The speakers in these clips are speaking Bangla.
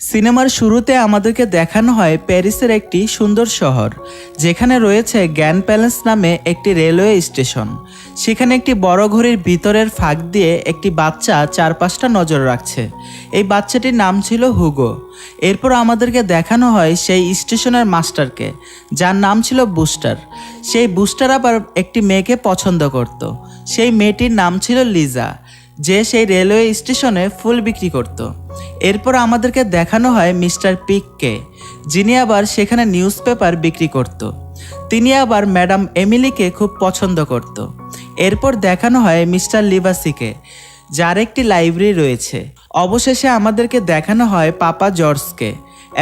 সিনেমার শুরুতে আমাদেরকে দেখানো হয় প্যারিসের একটি সুন্দর শহর, যেখানে রয়েছে গ্র্যান্ড প্যালেস নামে একটি রেলওয়ে স্টেশন। সেখানে একটি বড় ঘড়ির ভিতরের ফাঁক দিয়ে একটি বাচ্চা চারপাশটা নজর রাখছে। এই বাচ্চাটির নাম ছিল হুগো। এরপর আমাদেরকে দেখানো হয় সেই স্টেশনের মাস্টারকে, যার নাম ছিল বুস্টার। সেই বুস্টার আবার একটি মেয়েকে পছন্দ করত। সেই মেয়েটির নাম ছিল লিজা, যে সেই রেলওয়ে স্টেশনে ফুল বিক্রি করত। এরপর আমাদেরকে দেখানো হয় মিস্টার পিককে, যিনি আবার সেখানে নিউজ পেপার বিক্রি করত। তিনি আবার ম্যাডাম এমিলিকে খুব পছন্দ করত। এরপর দেখানো হয় মিস্টার লিভাসিকে, যার একটি লাইব্রেরি রয়েছে। অবশেষে আমাদেরকে দেখানো হয় পাপা জর্জকে,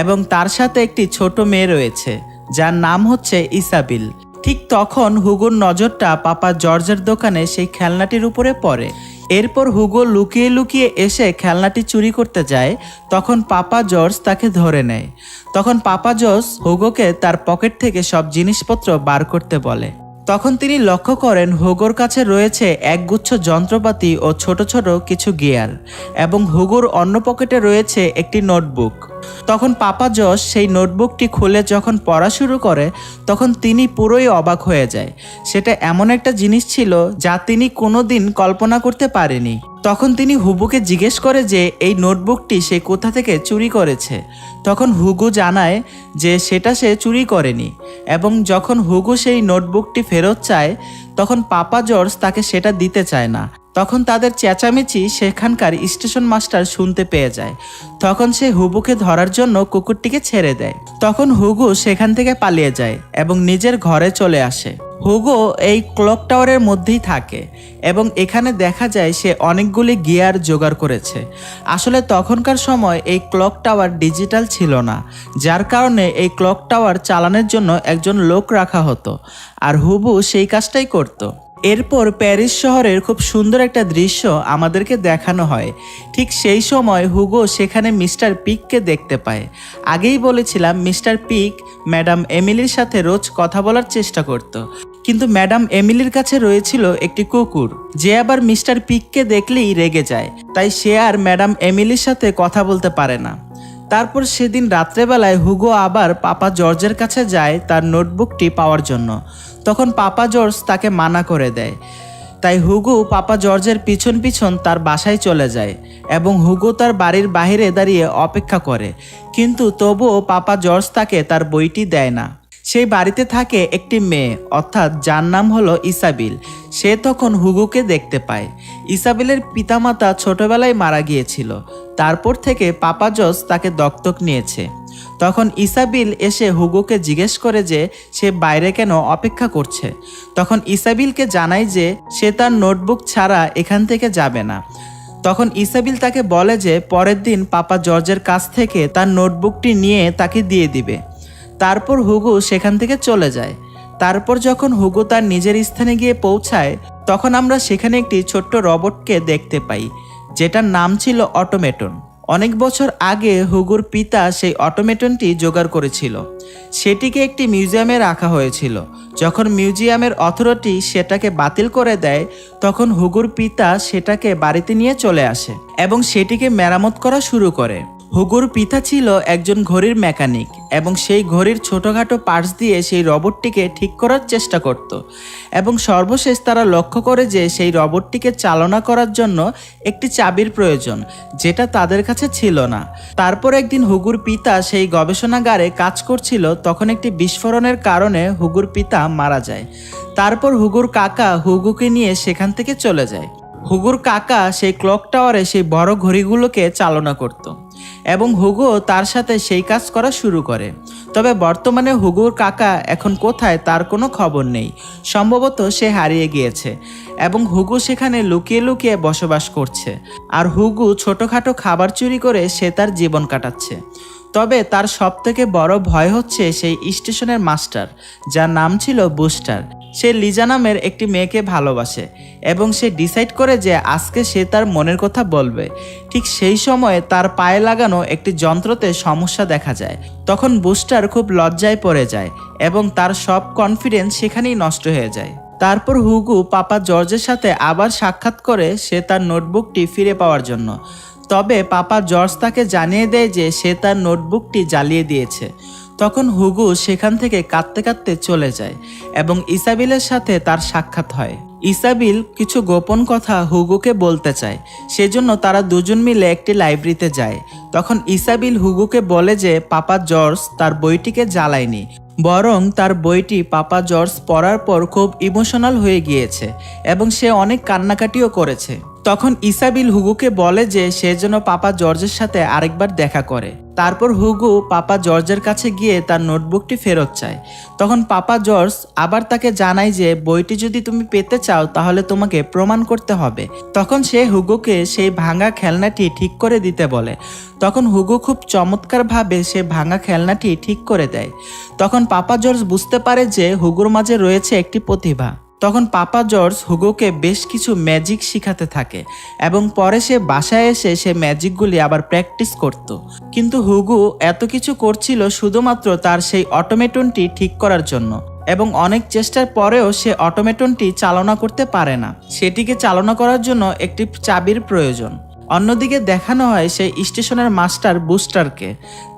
এবং তার সাথে একটি ছোট মেয়ে রয়েছে, যার নাম হচ্ছে ইসাবিল। ঠিক তখন হুগোর নজরটা পাপা জর্জের দোকানে সেই খেলনাটির উপরে পড়ে। এরপর হুগো লুকিয়ে লুকিয়ে এসে খেলনাটি চুরি করতে যায়। তখন পাপা জর্জ তাকে ধরে নেয়। তখন পাপা জর্জ হুগোকে তার পকেট থেকে সব জিনিসপত্র বার করতে বলে। তখন তিনি লক্ষ্য করেন হুগোর কাছে রয়েছে একগুচ্ছ যন্ত্রপাতি ও ছোট ছোট কিছু গিয়ার, এবং হুগোর অন্য পকেটে রয়েছে একটি নোটবুক। তখন পাপা জর্জ সেই নোটবুকটি খুলে যখন পড়া শুরু করে, তখন তিনি পুরোই অবাক হয়ে যায়। সেটা এমন একটা জিনিস ছিল যা তিনি কোনোদিন কল্পনা করতে পারেনি। তখন তিনি হুগোকে জিজ্ঞেস করে যে এই নোটবুকটি সে কোথা থেকে চুরি করেছে। তখন হুগো জানায় যে সেটা সে চুরি করেনি, এবং যখন হুগো সেই নোটবুকটি ফেরত চায়, তখন পাপা জর্জ তাকে সেটা দিতে চায় না। তখন তাদের চেঁচামেচি সেখানকার স্টেশন মাস্টার শুনতে পেয়ে যায়। তখন সে হুগোকে ধরার জন্য কুকুরটিকে ছেড়ে দেয়। তখন হুগো সেখান থেকে পালিয়ে যায় এবং নিজের ঘরে চলে আসে। হুগো এই ক্লক টাওয়ারের মধ্যেই থাকে, এবং এখানে দেখা যায় সে অনেকগুলি গিয়ার জোগাড় করেছে। আসলে তখনকার সময় এই ক্লক টাওয়ার ডিজিটাল ছিল না, যার কারণে এই ক্লক টাওয়ার চালানোর জন্য একজন লোক রাখা হতো, আর হুগো সেই কাজটাই করত। এরপর প্যারিস শহরের খুব সুন্দর একটা দৃশ্য আমাদেরকে দেখানো হয়। ঠিক সেই সময় হুগো সেখানে মিস্টার পিককে দেখতে পায়। আগেই বলেছিলাম মিস্টার পিক ম্যাডাম এমিলির সাথে রোজ কথা বলার চেষ্টা করত, কিন্তু ম্যাডাম এমিলির কাছে রয়েছিল একটি কুকুর, যে আবার মিস্টার পিককে দেখলেই রেগে যায়। তাই সে আর ম্যাডাম এমিলির সাথে কথা বলতে পারে না। তারপর সেদিন রাত্রেবেলায় হুগো আবার পাপা জর্জের কাছে যায় তার নোটবুকটি পাওয়ার জন্য। তখন পাপা জর্জ তাকে মানা করে দেয়। তাই হুগো পাপা জর্জের পিছন পিছন তার বাসায় চলে যায়, এবং হুগো তার বাড়ির বাইরে দাঁড়িয়ে অপেক্ষা করে। কিন্তু তবুও পাপা জর্জ তাকে তার বইটি দেয় না। সেই বাড়িতে থাকে একটি মেয়ে, অর্থাৎ যার নাম হলো ইসাবিল। সে তখন হুগোকে দেখতে পায়। ইসাবিলের পিতামাতা ছোটবেলায় মারা গিয়েছিল। তারপর থেকে পাপা জর্জ তাকে দত্তক নিয়েছে। তখন ইসাবিল এসে হুগোকে জিজ্ঞেস করে যে সে বাইরে কেন অপেক্ষা করছে। তখন ইসাবিলকে জানায় যে সে তার নোটবুক ছাড়া এখান থেকে যাবে না। তখন ইসাবিল তাকে বলে যে পরের দিন পাপা জর্জের কাছ থেকে তার নোটবুকটি নিয়ে তাকে দিয়ে দিবে। তারপর হুগো সেখান থেকে চলে যায়। তারপর যখন হুগো তার নিজের স্থানে গিয়ে পৌঁছায়, তখন আমরা সেখানে একটি ছোট্ট রোবটকে দেখতে পাই, যেটার নাম ছিল অটোমেটন। অনেক বছর আগে হুগোর পিতা সেই অটোমেটনটি জোগাড় করেছিল। সেটিকে একটি মিউজিয়ামে রাখা হয়েছিল। যখন মিউজিয়ামের অথরিটি সেটাকে বাতিল করে দেয়, তখন হুগোর পিতা সেটাকে বাড়িতে নিয়ে চলে আসে এবং সেটিকে মেরামত করা শুরু করে। হুগোর পিতা ছিল একজন ঘড়ির মেকানিক, এবং সেই ঘড়ির ছোটোখাটো পার্টস দিয়ে সেই রোবটটিকে ঠিক করার চেষ্টা করত। এবং সর্বশেষ তারা লক্ষ্য করে যে সেই রোবটটিকে চালনা করার জন্য একটি চাবির প্রয়োজন, যেটা তাদের কাছে ছিল না। তারপর একদিন হুগোর পিতা সেই গবেষণাগারে কাজ করছিল, তখন একটি বিস্ফোরণের কারণে হুগোর পিতা মারা যায়। তারপর হুগোর কাকা হুগোকে নিয়ে সেখান থেকে চলে যায়। হুগোর কাকা সেই ক্লক টাওয়ারে সেই বড় ঘড়িগুলোকে চালনা করত, এবং হুগো তার সাথে সেই কাজ করা শুরু করে। তবে বর্তমানে হুগোর কাকা এখন কোথায় তার কোনো খবর নেই। সম্ভবত সে হারিয়ে গিয়েছে, এবং হুগো সেখানে লুকিয়ে লুকিয়ে বসবাস করছে। আর হুগো ছোটোখাটো খাবার চুরি করে সে তার জীবন কাটাচ্ছে। তবে তার সবথেকে বড় ভয় হচ্ছে সেই স্টেশনের মাস্টার, যার নাম ছিল বুস্টার। সে লিজা নামের একটি মেয়েকে ভালোবাসে, এবং সে ডিসাইড করে যে আজকে সে তার মনের কথা বলবে। ঠিক সেই সময়ে তার পায়ে লাগানো একটি যন্ত্রতে সমস্যা দেখা যায়। তখন বুস্টার খুব লজ্জায় পড়ে যায়, এবং তার সব কনফিডেন্স সেখানেই নষ্ট হয়ে যায়। তারপর হুগো পাপা জর্জের সাথে আবার সাক্ষাৎ করে সে তার নোটবুকটি ফিরে পাওয়ার জন্য। তবে পাপা জর্জ তাকে জানিয়ে দেয় যে সে তার নোটবুকটি জ্বালিয়ে দিয়েছে। তখন হুগো সেখান থেকে কাঁদতে কাঁদতে চলে যায় এবং ইসাবেলের সাথে তার সাক্ষাৎ হয়। ইসাবেল কিছু গোপন কথা হুগোকে বলতে চায়, সেজন্য তারা দুজন মিলে একটি লাইব্রেরিতে যায়। তখন ইসাবেল হুগোকে বলে যে পাপা জর্জ তার বইটিকে জ্বালায়নি, বরং তার বইটি পাপা জর্জ পড়ার পর খুব ইমোশনাল হয়ে গিয়েছে এবং সে অনেক কান্নাকাটিও করেছে। তখন ইসাবেল হুগোকে বলে যে সে যেন পাপা জর্জের সাথে আরেকবার দেখা করে। তারপর হুগো পাপা জর্জের কাছে গিয়ে তার নোটবুকটি ফেরত চায়। তখন পাপা জর্জ আবার তাকে জানায় যে বইটি যদি তুমি পেতে চাও তাহলে তোমাকে প্রমাণ করতে হবে। তখন সে হুগোকে সেই ভাঙা খেলনাটি ঠিক করে দিতে বলে। তখন হুগো খুব চমৎকারভাবে সে ভাঙা খেলনাটি ঠিক করে দেয়। তখন পাপা জর্জ বুঝতে পারে যে হুগোর মাঝে রয়েছে একটি প্রতিভা। তখন পাপা জর্জ হুগোকে বেশ কিছু ম্যাজিক শিখাতে থাকে এবং পরে সে বাসায় এসে সে ম্যাজিকগুলি আবার প্র্যাকটিস করত। কিন্তু হুগো এত কিছু করছিল শুধুমাত্র তার সেই অটোমেটনটি ঠিক করার জন্য, এবং অনেক চেষ্টার পরেও সে অটোমেটনটি চালনা করতে পারে না। সেটিকে চালনা করার জন্য একটি চাবির প্রয়োজন। অন্যদিকে দেখানো হয় সেই স্টেশনের মাস্টার বুস্টারকে,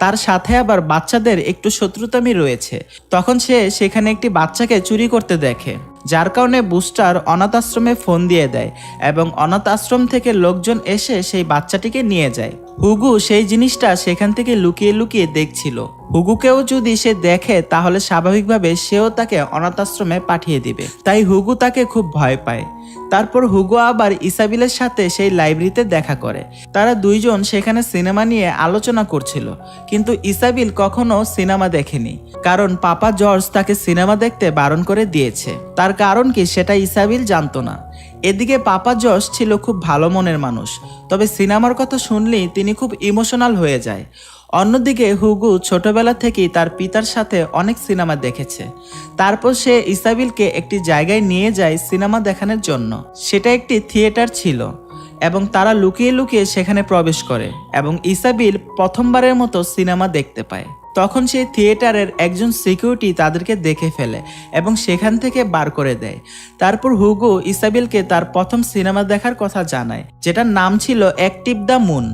তার সাথে আবার বাচ্চাদের একটু শত্রুতামি রয়েছে। তখন সে সেখানে একটি বাচ্চাকে চুরি করতে দেখে, যার কারণে বুস্টার অনাথ আশ্রমে ফোন দিয়ে দেয় এবং অনাথ আশ্রম থেকে লোকজন এসে সেই বাচ্চাটিকে নিয়ে যায়। হুগো সেই জিনিসটা সেখান থেকে লুকিয়ে লুকিয়ে দেখছিল। হুগোকেও যদি সে দেখে তাহলে স্বাভাবিকভাবে সেও তাকে অনাথ আশ্রমে পাঠিয়ে দিবে, তাই হুগো তাকে খুব ভয় পায়। তারপর হুগো আবার ইসাবেলের সাথে সেই লাইব্রেরিতে দেখা করে। তারা দুইজন সেখানে সিনেমা নিয়ে আলোচনা করছিল, কিন্তু ইসাবেল কখনো সিনেমা দেখেনি, কারণ পাপা জর্জ তাকে সিনেমা দেখতে বারণ করে দিয়েছে। তার কারণ কি সেটা ইসাবেল জানতো না। এদিকে পাপা জর্জ ছিল খুব ভালো মনের মানুষ, তবে সিনেমার কথা শুনলেই তিনি খুব ইমোশনাল হয়ে যায়। অন্যদিকে হুগো ছোটবেলা থেকেই তার পিতার সাথে অনেক সিনেমা দেখেছে। তারপর সে ইসাবেলকে একটি জায়গায় নিয়ে যায় সিনেমা দেখানোর জন্য। সেটা একটি থিয়েটার ছিল এবং তারা লুকিয়ে লুকিয়ে সেখানে প্রবেশ করে এবং ইসাবেল প্রথমবারের মতো সিনেমা দেখতে পায়। তখন সেই থিয়েটারের একজন সিকিউরিটি তাদেরকে দেখে ফেলে এবং সেখান থেকে বার করে দেয়। তারপর হুগো ইসাবেলকে তার প্রথম সিনেমা দেখার কথা জানায়, যেটার নাম ছিল অ্যাক্টিভ দ্য মুন।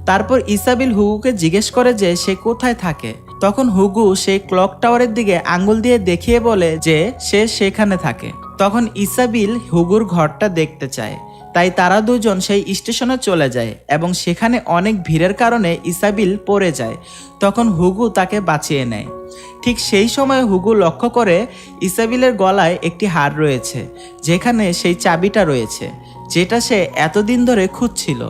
তারপর ইসাবেল হুগোকে জিজ্ঞেস করে যে সে কোথায় থাকে। তখন হুগো সেই ক্লক টাওয়ারের দিকে আঙ্গুল দিয়ে দেখিয়ে বলে যে সে সেখানে থাকে। তখন ইসাবেল হুগোর ঘরটা দেখতে চায়, তাই তারা দুজন সেই স্টেশনে চলে যায় এবং সেখানে অনেক ভিড়ের কারণে ইসাবেল পড়ে যায়। তখন হুগো তাকে বাঁচিয়ে নেয়। ঠিক সেই সময় হুগো লক্ষ্য করে ইসাবেলের গলায় একটি হার রয়েছে, যেখানে সেই চাবিটা রয়েছে, যেটা সে এতদিন ধরে খুঁজছিল।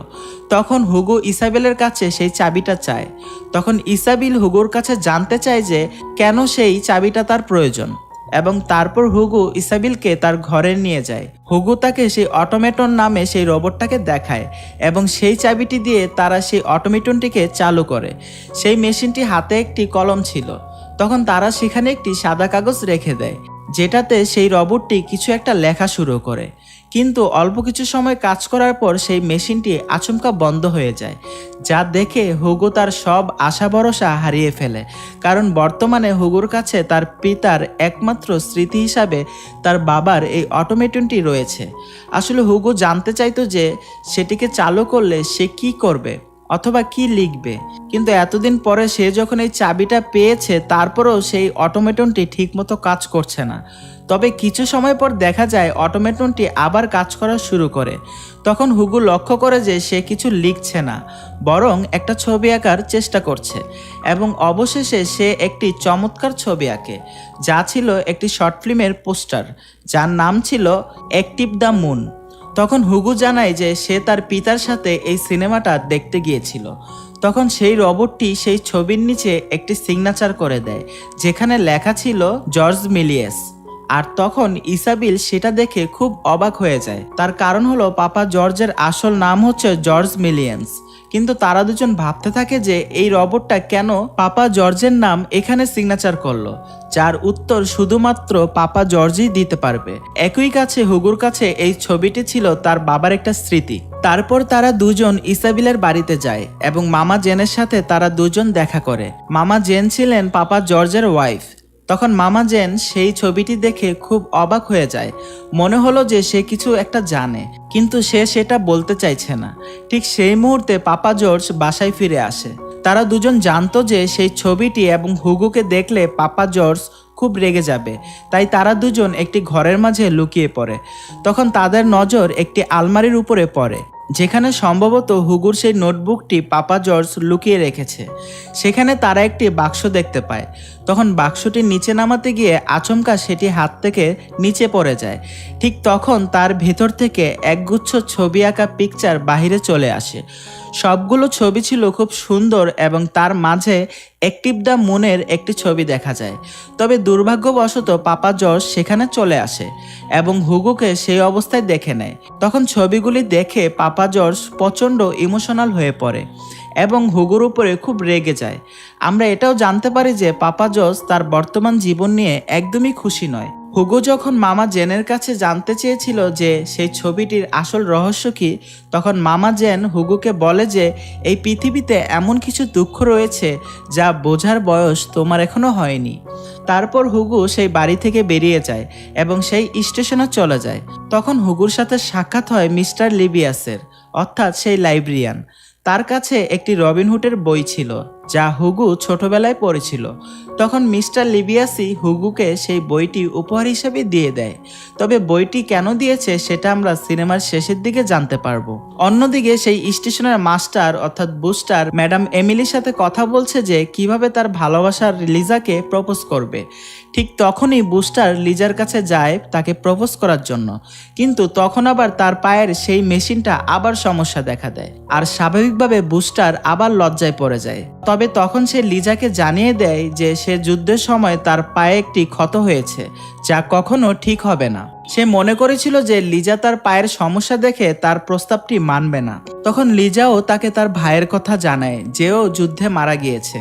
তখন হুগো ইসাবেলের কাছে সেই চাবিটা চায়। তখন ইসাবেল হুগোর কাছে জানতে চায় যে কেন সেই চাবিটা তার প্রয়োজন, এবং তারপর হুগো ইসাবেলকে তার ঘরে নিয়ে যায়। হুগো তাকে সেই অটোমেটন নামে সেই রোবটটাকে দেখায় এবং সেই চাবিটি দিয়ে তারা সেই অটোমেটনটিকে চালু করে। সেই মেশিনটি হাতে একটি কলম ছিল। তখন তারা সেখানে একটি সাদা কাগজ রেখে দেয়, যেটাতে সেই রোবটটি কিছু একটা লেখা শুরু করে। কিন্তু অল্প কিছু সময় কাজ করার পর সেই মেশিনটি আচমকা বন্ধ হয়ে যায়, যা দেখে হুগো তার সব আশা ভরসা হারিয়ে ফেলে, কারণ বর্তমানে হুগোর কাছে তার পিতার একমাত্র স্মৃতি হিসাবে তার বাবার এই অটোমেটনটি রয়েছে। আসলে হুগো জানতে চাইতো যে সেটিকে চালু করলে সে কি করবে অথবা কি লিখবে, কিন্তু এতদিন পরে সে যখন এই চাবিটা পেয়েছে তারপরেও সেই অটোমেটনটি ঠিকমতো কাজ করছে না। তবে কিছু সময় পর দেখা যায় অটোমেটনটি আবার কাজ করা শুরু করে। তখন হুগো লক্ষ্য করে যে সে কিছু লিখছে না, বরং একটা ছবি আঁকার চেষ্টা করছে, এবং অবশেষে সে একটি চমৎকার ছবি আঁকে, যা ছিল একটি শর্ট ফিল্মের পোস্টার, যার নাম ছিল অ্যাক্টিভ দ্য মুন। তখন হুগো জানায় যে সে তার পিতার সাথে এই সিনেমাটা দেখতে গিয়েছিল। তখন সেই রোবটটি সেই ছবির নিচে একটি সিগনেচার করে দেয়, যেখানে লেখা ছিল জর্জ মিলিয়েস। আর তখন ইসাবেল সেটা দেখে খুব অবাক হয়ে যায়। তার কারণ হলো পাপা জর্জের আসল নাম হচ্ছে জর্জ মিলিয়েন্স। কিন্তু তারা দুজন ভাবতে থাকে যে এই রোবটটা কেন পাপা জর্জের নাম এখানে সিগনেচার করলো, যার উত্তর শুধুমাত্র পাপা জর্জই দিতে পারবে। একই কাছে হুগোর কাছে এই ছবিটি ছিল তার বাবার একটা স্মৃতি। তারপর তারা দুজন ইসাবেলের বাড়িতে যায় এবং মামা জেনের সাথে তারা দুজন দেখা করে। মামা জেন ছিলেন পাপা জর্জের ওয়াইফ। তখন মামা জেন সেই ছবিটি দেখে খুব অবাক হয়ে যায়। মনে হলো যে সে কিছু একটা জানে, কিন্তু সে সেটা বলতে চাইছে না। ঠিক সেই মুহূর্তে পাপা জর্জ বাসায় ফিরে আসে। তারা দুজন জানতো যে সেই ছবিটি এবং হুগোকে দেখলে পাপা জর্জ খুব রেগে যাবে, তাই তারা দুজন একটি ঘরের মাঝে লুকিয়ে পড়ে। তখন তাদের নজর একটি আলমারির উপরে পড়ে, যেখানে সম্ভবত হুগোর সেই নোটবুকটি পাপা জর্জ লুকিয়ে রেখেছে। সেখানে তারা একটি বাক্স দেখতে পায়। তখন বাক্সটি নিচে নামাতে গিয়ে আচমকা সেটি হাত থেকে নিচে পড়ে যায়। ঠিক তখন তার ভেতর থেকে একগুচ্ছ ছবি আঁকা পিকচার বাহিরে চলে আসে। সবগুলো ছবি ছিল খুব সুন্দর এবং তার মাঝে অ্যাক্টিভ দ্য মুনের একটি ছবি দেখা যায়। তবে দুর্ভাগ্যবশত পাপা জর্জ সেখানে চলে আসে এবং হুগোকে সেই অবস্থায় দেখে নেয়। তখন ছবিগুলি দেখে পাপা জর্জ প্রচণ্ড ইমোশনাল হয়ে পড়ে এবং হুগোর উপরে খুব রেগে যায়। আমরা এটাও জানতে পারি যে পাপা জর্জ তার বর্তমান জীবন নিয়ে একদমই খুশি নয়। হুগো যখন মামা জেনের কাছে জানতে চেয়েছিল যে সেই ছবিটির আসল রহস্য কী, তখন মামা জেন হুগোকে বলে যে এই পৃথিবীতে এমন কিছু দুঃখ রয়েছে যা বোঝার বয়স তোমার এখনো হয়নি। তারপর হুগো সেই বাড়ি থেকে বেরিয়ে যায় এবং সেই স্টেশনে চলে যায়। তখন হুগোর সাথে সাক্ষাৎ হয় মিস্টার লিবিয়াসের, অর্থাৎ সেই লাইব্রেরিয়ান। তার কাছে একটি রবিনহুডের বই ছিল যা হুগো ছোটবেলায় পড়েছিল। তখন মিস্টার লিবিয়াসই হুগোকে সেই বইটি উপহার হিসেবে দিয়ে দেয়। তবে বইটি কেন দিয়েছে সেটা আমরা সিনেমার শেষের দিকে জানতে পারবো। অন্যদিকে সেই স্টেশনের মাস্টার অর্থাৎ বুস্টার ম্যাডাম এমিলির সাথে কথা বলছে যে কিভাবে তার ভালোবাসার লিজাকে প্রপোজ করবে। ঠিক তখনই বুস্টার লিজার কাছে যায় তাকে প্রপোজ করার জন্য, কিন্তু তখন আবার তার পায়ের সেই মেশিনটা আবার সমস্যা দেখা দেয় আর স্বাভাবিকভাবে বুস্টার আবার লজ্জায় পড়ে যায়। তবে তখন সে লিজাকে জানিয়ে দেয় যে সে যুদ্ধের সময় তার পায়ে একটি ক্ষত হয়েছে যা কখনো ঠিক হবে না। সে মনে করেছিল যে লিজা তার পায়ের সমস্যা দেখে তার প্রস্তাবটি মানবে না। তখন লিজাও তাকে তার ভাইয়ের কথা জানায় যেও যুদ্ধে মারা গিয়েছে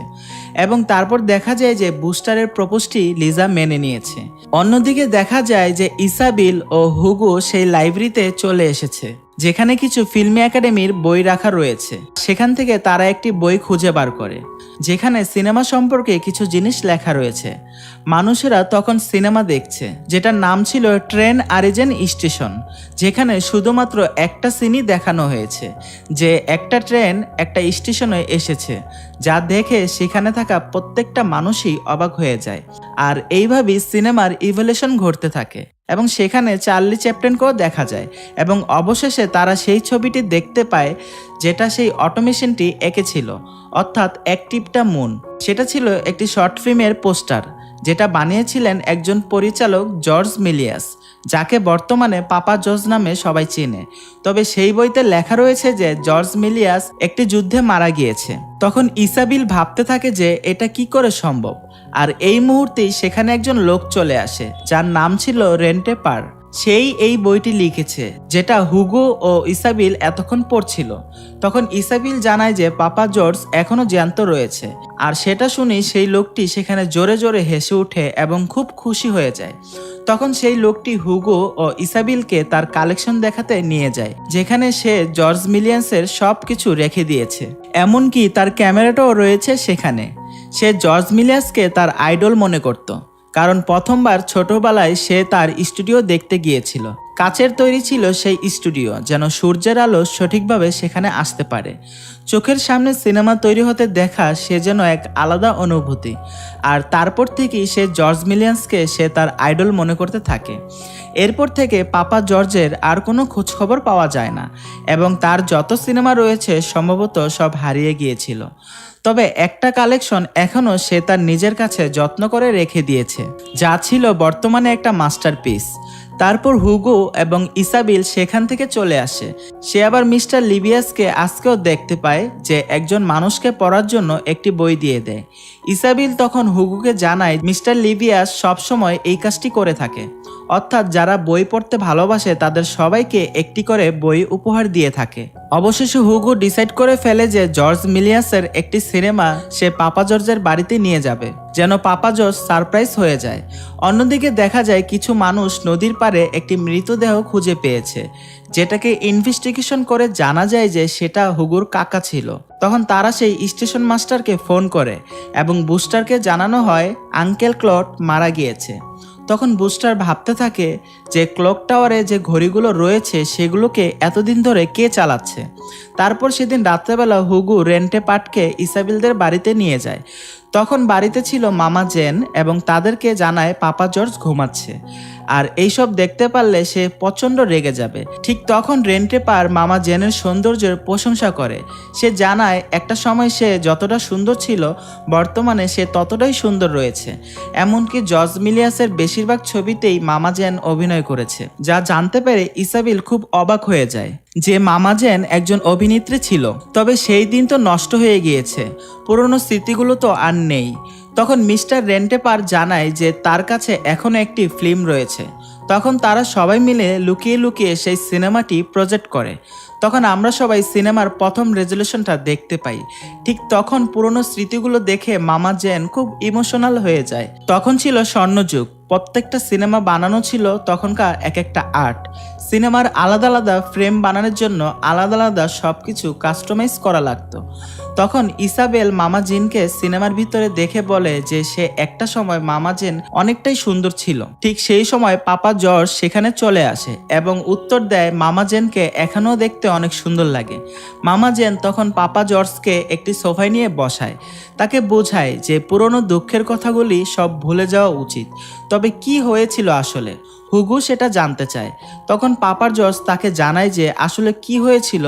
এবং তারপর দেখা যায় যে বুস্টারের প্রপোজটি লিজা মেনে নিয়েছে। অন্যদিকে দেখা যায় যে ইসাবিল ও হুগো সেই লাইব্রেরিতে চলে এসেছে, যেখানে কিছু ফিল্মি একাডেমির বই রাখা রয়েছে। সেখান থেকে তারা একটি বই খুঁজে বার করে যেখানে সিনেমা সম্পর্কে কিছু জিনিস লেখা রয়েছে। মানুষেরা তখন সিনেমা দেখছে যেটার নাম ছিল ট্রেন আরিজেন স্টেশন, যেখানে শুধুমাত্র একটা সিনই দেখানো হয়েছে যে একটা ট্রেন একটা স্টেশনে এসেছে, যা দেখে সেখানে থাকা প্রত্যেকটা মানুষই অবাক হয়ে যায়। আর এইভাবেই সিনেমার ইভলিউশন ঘটতে থাকে এবং সেখানে চার্লি চ্যাপলিনকেও দেখা যায় এবং অবশেষে তারা সেই ছবিটি দেখতে পায় যেটা সেই অটোমেশনটি এঁকেছিল, অর্থাৎ অ্যাক্টিভ দ্য মুন। সেটা ছিল একটি শর্ট ফিল্মের পোস্টার যেটা বানিয়েছিলেন একজন পরিচালক জর্জ মিলিয়াস, যাকে বর্তমানে পাপা জর্জ নামে সবাই চেনে। তবে সেই বইতে লেখা রয়েছে যে জর্জ মিলিয়াস একটি যুদ্ধে মারা গিয়েছে। তখন ইসাবিল ভাবতে থাকে যে এটা কি করে সম্ভব, আর এই মুহূর্তেই সেখানে একজন লোক চলে আসে যার নাম ছিল রেন্টে পার। সেই এই বইটি লিখেছে যেটা হুগো ও ইসাবিল এতক্ষণ পড়ছিল। তখন ইসাবিল জানায় যে পাপা জর্জ এখনো জ্যান্ত রয়েছে, আর সেটা শুনে সেই লোকটি সেখানে জোরে জোরে হেসে ওঠে এবং খুব খুশি হয়ে যায়। তখন সেই লোকটি হুগো ও ইসাবিলকে তার কালেকশন দেখাতে নিয়ে যায়, যেখানে সে জর্জ মিলিয়াসের সব কিছু রেখে দিয়েছে, এমনকি তার ক্যামেরাটাও রয়েছে সেখানে। সে জর্জ মিলিয়াসকে তার আইডল মনে করত, কারণ প্রথমবার ছোটবেলায় সে তার স্টুডিও দেখতে গিয়েছিল। কাচের তৈরি ছিল সেই স্টুডিও যেন সূর্যের আলো সঠিকভাবে সেখানে আসতে পারে। চোখের সামনে সিনেমা তৈরি হতে দেখা সে যেন এক আলাদা অনুভূতি। আর তারপর থেকেই সে জর্জ মিলিয়াসকে সে তার আইডল মনে করতে থাকে। এরপর থেকে পাপা জর্জের আর কোনো খোঁজখবর পাওয়া যায় না এবং তার যত সিনেমা রয়েছে সম্ভবত সব হারিয়ে গিয়েছিল। তবে একটা কালেকশন এখনও সে তার নিজের কাছে যত্ন করে রেখে দিয়েছে, যা ছিল বর্তমানে একটা মাস্টারপিস। তারপর হুগো এবং ইসাবিল সেখান থেকে চলে আসে। সে আবার মিস্টার লিবিয়াসকে আজকেও দেখতে পায় যে একজন মানুষকে পড়ার জন্য একটি বই দিয়ে দেয়। ইসাবিল তখন হুগোকে জানায় মিস্টার লিবিয়াস সবসময় এই কাজটি করে থাকে, অর্থাৎ যারা বই পড়তে ভালোবাসে তাদের সবাইকে একটি করে বই উপহার দিয়ে থাকে। অবশেষে হুগো ডিসাইড করে ফেলে যে জর্জ মিলিয়াসের একটি সিনেমা সে পাপা জর্জের বাড়িতে নিয়ে যাবে, যেন পাপা জর্জ সারপ্রাইজ হয়ে যায়। অন্যদিকে দেখা যায় কিছু মানুষ নদীর পারে একটি মৃতদেহ খুঁজে পেয়েছে, যেটাকে ইনভেস্টিগেশন করে জানা যায় যে সেটা হুগোর কাকা ছিল। তখন তারা সেই স্টেশন মাস্টারকে ফোন করে এবং বুস্টারকে জানানো হয় আঙ্কেল ক্লড মারা গিয়েছে। তখন বুস্টার ভাবতে থাকে যে ক্লক টাওয়ারে যে ঘড়িগুলো রয়েছে সেগুলোকে এতদিন ধরে কে চালাচ্ছে। তারপর সেদিন রাত্রেবেলা হুগো রেন্টে পাটকে ইসাবেলদের বাড়িতে নিয়ে যায়। তখন বাড়িতে ছিল মামা জেন এবং তাদেরকে জানায় পাপা জর্জ ঘুমাচ্ছে, আর এইসব দেখতে পারলে সে প্রচণ্ড রেগে যাবে। ঠিক তখন রেন্টে পার মামা জেনের সৌন্দর্যের প্রশংসা করে। সে জানায় একটা সময় সে যতটা সুন্দর ছিল বর্তমানে সে ততটাই সুন্দর রয়েছে। এমনকি জর্জ মিলিয়াসের বেশিরভাগ ছবিতেই মামা জেন অভিনয় করেছে। যা জানতে পেরে ইসাবেল খুব অবাক হয়ে যায় যে মামা জেন একজন অভিনেত্রী ছিল। তবে সেই দিন তো নষ্ট হয়ে গিয়েছে, পুরনো স্মৃতিগুলো তো আর নেই। তখন মিস্টার রেন্টেপার জানায় যে তার কাছে এখনও একটি ফিল্ম রয়েছে। তখন তারা সবাই মিলে লুকিয়ে লুকিয়ে সেই সিনেমাটি প্রজেক্ট করে। তখন আমরা সবাই সিনেমার প্রথম রেজলিউশনটা দেখতে পাই। ঠিক তখন পুরনো স্মৃতিগুলো দেখে মামা জেন খুব ইমোশনাল হয়ে যায়। তখন ছিল স্বর্ণযুগ, প্রত্যেকটা সিনেমা বানানো ছিল তখনকার এক একটা আর্ট। সিনেমার আলাদা আলাদা ফ্রেম বানানোর জন্য আলাদা আলাদা সব কিছু কাস্টমাইজ করা লাগতো। তখন ইসাবেল মামা জিনকে সিনেমার ভিতরে দেখে বলে যে সে একটা সময় মামা জেন অনেকটাই সুন্দর ছিল। ঠিক সেই সময় পাপা জর্জ সেখানে চলে আসে এবং উত্তর দেয় মামা জেনকে এখনও দেখতে অনেক সুন্দর লাগে। মামা জেন তখন পাপা জর্জকে একটি সোফায় নিয়ে বসায়, তাকে বোঝায় যে পুরনো দুঃখের কথাগুলি সব ভুলে যাওয়া উচিত। তবে কি হয়েছিল আসলে, হুগো সেটা জানতে চায়। তখন পাপার জর্জ তাকে জানায় যে আসলে কি হয়েছিল।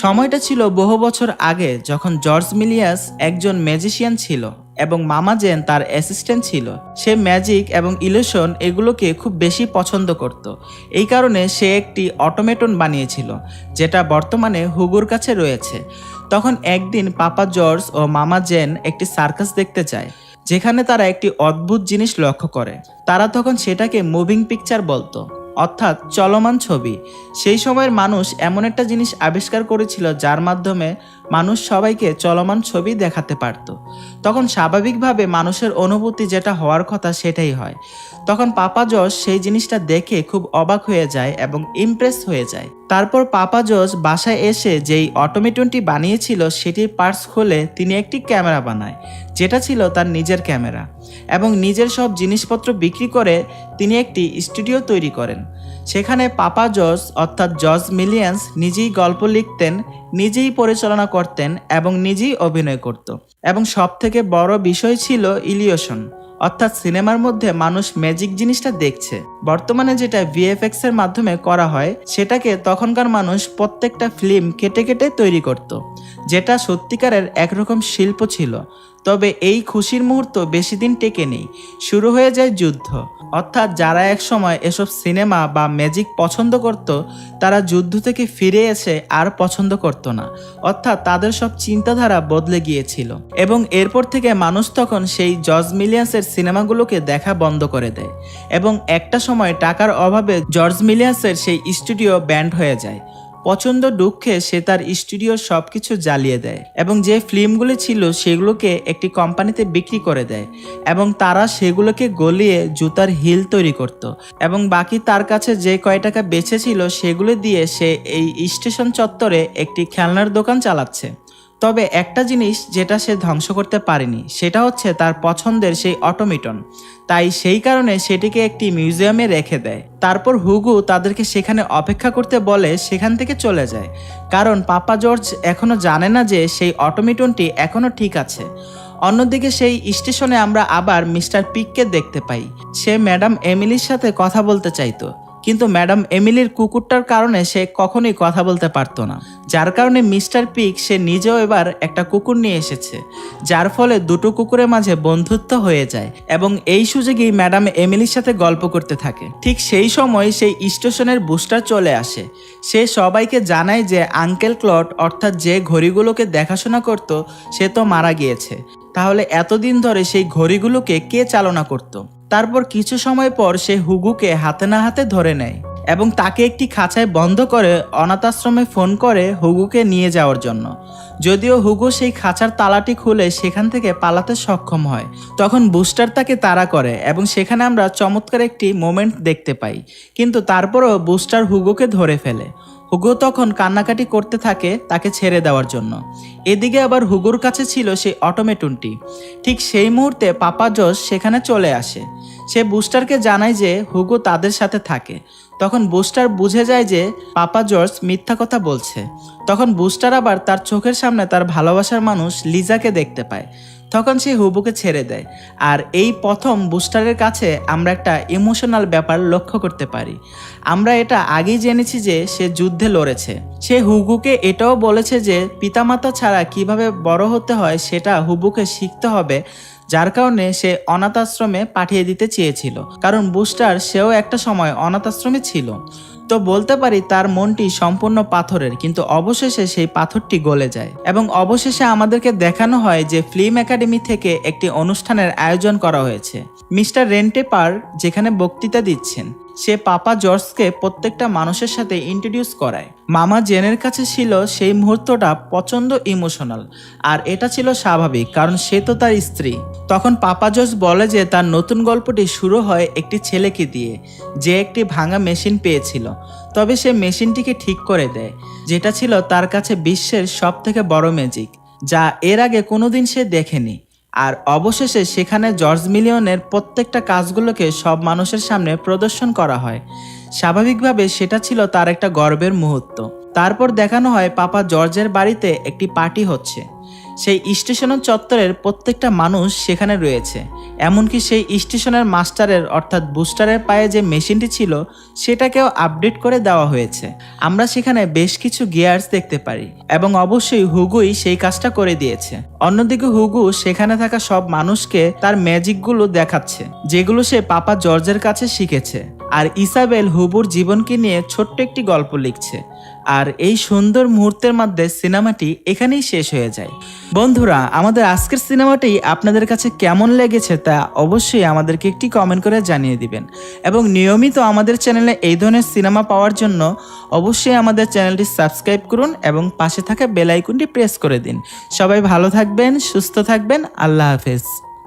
সময়টা ছিল বহু বছর আগে, যখন জর্জ মিলিয়াস একজন ম্যাজিশিয়ান ছিল এবং মামা জেন তার অ্যাসিস্ট্যান্ট ছিল। সে ম্যাজিক এবং ইলিউশন এগুলোকে খুব বেশি পছন্দ করত। এই কারণে সে একটি অটোমেটন বানিয়েছিল, যেটা বর্তমানে হুগোর কাছে রয়েছে। তখন একদিন পাপা জর্জ ও মামা জেন একটি সার্কাস দেখতে যায়, যেখানে তারা একটি অদ্ভুত জিনিস লক্ষ্য করে। তারা তখন সেটাকে মুভিং পিকচার বলতো, অর্থাৎ চলমান ছবি। সেই সময়ের মানুষ এমন একটা জিনিস আবিষ্কার করেছিল যার মাধ্যমে মানুষ সবাইকে চলমান ছবি দেখাতে পারত। তখন স্বাভাবিকভাবে মানুষের অনুভূতি যেটা হওয়ার কথা সেটাই হয়। তখন পাপা জর্জ সেই জিনিসটা দেখে খুব অবাক হয়ে যায় এবং ইমপ্রেস হয়ে যায়। তারপর পাপা জর্জ বাসায় এসে যেই অটোমেটনটি বানিয়েছিল সেটির পার্টস খুলে তিনি একটি ক্যামেরা বানায়, যেটা ছিল তার নিজের ক্যামেরা, এবং নিজের সব জিনিসপত্র বিক্রি করে তিনি একটি স্টুডিও তৈরি করেন। সেখানে পাপা জর্জ অর্থাৎ জর্জ মিলিয়াস নিজেই গল্প লিখতেন, নিজেই পরিচালনা করতেন এবং নিজেই অভিনয় করত। এবং সব থেকে বড় বিষয় ছিল ইলিউশন, অর্থাৎ সিনেমার মধ্যে মানুষ ম্যাজিক জিনিসটা দেখছে। বর্তমানে যেটা ভিএফএক্স এর মাধ্যমে করা হয় সেটাকে তখনকার মানুষ প্রত্যেকটা ফিল্ম কেটে কেটে তৈরি করত, যেটা সত্যিকারের একরকম শিল্প ছিল। তবে এই খুশির মুহূর্ত বেশি দিন টেকে নেই, শুরু হয়ে যায় যুদ্ধ। অর্থাৎ যারা একসময় এসব সিনেমা বা ম্যাজিক পছন্দ করত তারা যুদ্ধ থেকে ফিরে এসে আর পছন্দ করত না, অর্থাৎ তাদের সব চিন্তাধারা বদলে গিয়েছিল। এবং এরপর থেকে মানুষ তখন সেই জর্জ মিলিয়াসের সিনেমাগুলোকে দেখা বন্ধ করে দেয় এবং একটা সময় টাকার অভাবে জর্জ মিলিয়াসের সেই স্টুডিও ব্যান্ড হয়ে যায়। প্রচণ্ড দুঃখে সে তার স্টুডিওর সবকিছু জ্বালিয়ে দেয় এবং যে ফিল্মগুলি ছিল সেগুলোকে একটি কোম্পানিতে বিক্রি করে দেয় এবং তারা সেগুলোকে গলিয়ে জুতার হিল তৈরি করত এবং বাকি তার কাছে যে কয় টাকা বেঁচেছিল সেগুলো দিয়ে সে এই স্টেশন চত্বরে একটি খেলনার দোকান চালাচ্ছে। তবে একটা জিনিস যেটা সে ধ্বংস করতে পারেনি সেটা হচ্ছে তার পছন্দের সেই অটোমেটন। তাই সেই কারণে সেটিকে একটি মিউজিয়ামে রেখে দেয়। তারপর হুগো তাদেরকে সেখানে অপেক্ষা করতে বলে সেখান থেকে চলে যায়, কারণ পাপা জর্জ এখনো জানে না যে সেই অটোমেটনটি এখনো ঠিক আছে। অন্যদিকে সেই স্টেশনে আমরা আবার মিস্টার পিককে দেখতে পাই। সে ম্যাডাম এমিলির সাথে কথা বলতে চাইতো, কিন্তু ম্যাডাম এমিলির কুকুরটার কারণে সে কখনোই কথা বলতে পারতো না, যার কারণে মিস্টার পিক সে নিজেও এবার একটা কুকুর নিয়ে এসেছে, যার ফলে দুটো কুকুরের মাঝে বন্ধুত্ব হয়ে যায় এবং এই সুযোগেই ম্যাডাম এমিলির সাথে গল্প করতে থাকে। ঠিক সেই সময় সেই স্টেশনের বুস্টার চলে আসে। সে সবাইকে জানায় যে আঙ্কেল ক্লড অর্থাৎ যে ঘড়িগুলোকে দেখাশোনা করত সে তো মারা গিয়েছে। তাহলে এতদিন ধরে সেই ঘড়িগুলোকে কে চালনা করত? তারপর কিছু সময় পর সে হুগোকে হাতে না হাতে ধরে নেয় এবং তাকে একটি খাঁচায় বন্ধ করে অনাথ আশ্রমে ফোন করে হুগোকে নিয়ে যাওয়ার জন্য। যদিও হুগো সেই খাঁচার তালাটি খুলে সেখান থেকে পালাতে সক্ষম হয়, তখন বুস্টার তাকে তাড়া করে এবং সেখানে আমরা চমৎকার একটি মোমেন্ট দেখতে পাই। কিন্তু তারপরও বুস্টার হুগোকে ধরে ফেলে। হুগো তখন কান্নাকাটি করতে থাকে তাকে ছেড়ে দেওয়ার জন্য। এদিকে আবার হুগোর কাছে ছিল সেই অটোমেটনটি। ঠিক সেই মুহূর্তে পাপা জর্জ সেখানে চলে আসে। সে বুস্টারকে জানায় যে হুগো তাদের সাথে থাকে। তখন বুস্টার বুঝে যায় যে পাপা জর্জ মিথ্যা কথা বলছে। তখন বুস্টার আবার তার চোখের সামনে তার ভালোবাসার মানুষ লিজাকে দেখতে পায়। তখন সে হুগোকে ছেড়ে দেয়। আর এই প্রথম বুস্টারের কাছে আমরা একটা ইমোশনাল ব্যাপার লক্ষ্য করতে পারি। আমরা এটা আগেই জেনেছি যে সে যুদ্ধে লড়েছে। সে হুগোকে এটাও বলেছে যে পিতামাতা ছাড়া কিভাবে বড় হতে হয় সেটা হুগোকে শিখতে হবে, যার কারণে সে অনাথ আশ্রমে পাঠিয়ে দিতে চেয়েছিল। কারণ বুস্টার সেও একটা সময় অনাথ আশ্রমে ছিল। তো বলতে পারি তার মনটি সম্পূর্ণ পাথরের, কিন্তু অবশেষে সেই পাথরটি গলে যায়। এবং অবশেষে আমাদেরকে দেখানো হয় যে ফিল্ম একাডেমি থেকে একটি অনুষ্ঠানের আয়োজন করা হয়েছে। মিস্টার রেন্টেপার যেখানে বক্তৃতা দিচ্ছেন, সে পাপা জর্জকে প্রত্যেকটা মানুষের সাথে ইন্ট্রোডিউস করায়। মামা জেনের কাছে ছিল সেই মুহূর্তটা প্রচন্ড ইমোশনাল, আর এটা ছিল স্বাভাবিক কারণ সে তো তার স্ত্রী। তখন পাপা জর্জ বলে যে তার নতুন গল্পটি শুরু হয় একটি ছেলেকে দিয়ে, যে একটি ভাঙা মেশিন পেয়েছিল। তবে সে মেশিনটিকে ঠিক করে দেয়, যেটা ছিল তার কাছে বিশ্বের সবথেকে বড় ম্যাজিক, যা এর আগে কোনোদিন সে দেখেনি। আর অবশেষে সেখানে জর্জ মিলিয়নের প্রত্যেকটা কাজগুলোকে সব মানুষের সামনে প্রদর্শন করা হয়। স্বাভাবিকভাবে সেটা ছিল তার একটা গর্বের মুহূর্ত। তারপর দেখানো হয় পাপা জর্জের বাড়িতে একটি পার্টি হচ্ছে। সেই স্টেশনের চত্বরের প্রত্যেকটা মানুষ সেখানে রয়েছে। এমনকি সেই স্টেশনের মাস্টারের অর্থাৎ বুস্টারের পায়ে যে মেশিনটি ছিল সেটাকেও আপডেট করে দেওয়া হয়েছে। আমরা সেখানে বেশ কিছু গিয়ার্স দেখতে পারি এবং অবশ্যই হুগোই সেই কাজটা করে দিয়েছে। অন্যদিকে হুগো সেখানে থাকা সব মানুষকে তার ম্যাজিকগুলো দেখাচ্ছে, যেগুলো সে পাপা জর্জের কাছে শিখেছে। আর ইসাবেল হুগোর জীবনকে নিয়ে ছোট্ট একটি গল্প লিখছে। আর এই সুন্দর মুহূর্তের মধ্যে সিনেমাটি এখানেই শেষ হয়ে যায়। বন্ধুরা, আমাদের আজকের সিনেমাটি আপনাদের কাছে কেমন লেগেছে তা অবশ্যই আমাদেরকে একটি কমেন্ট করে জানিয়ে দিবেন। এবং নিয়মিত আমাদের চ্যানেলে এই ধরনের সিনেমা পাওয়ার জন্য অবশ্যই আমাদের চ্যানেলটি সাবস্ক্রাইব করুন এবং পাশে থাকা বেল আইকনটি প্রেস করে দিন। সবাই ভালো থাকবেন, সুস্থ থাকবেন। আল্লাহ হাফেজ।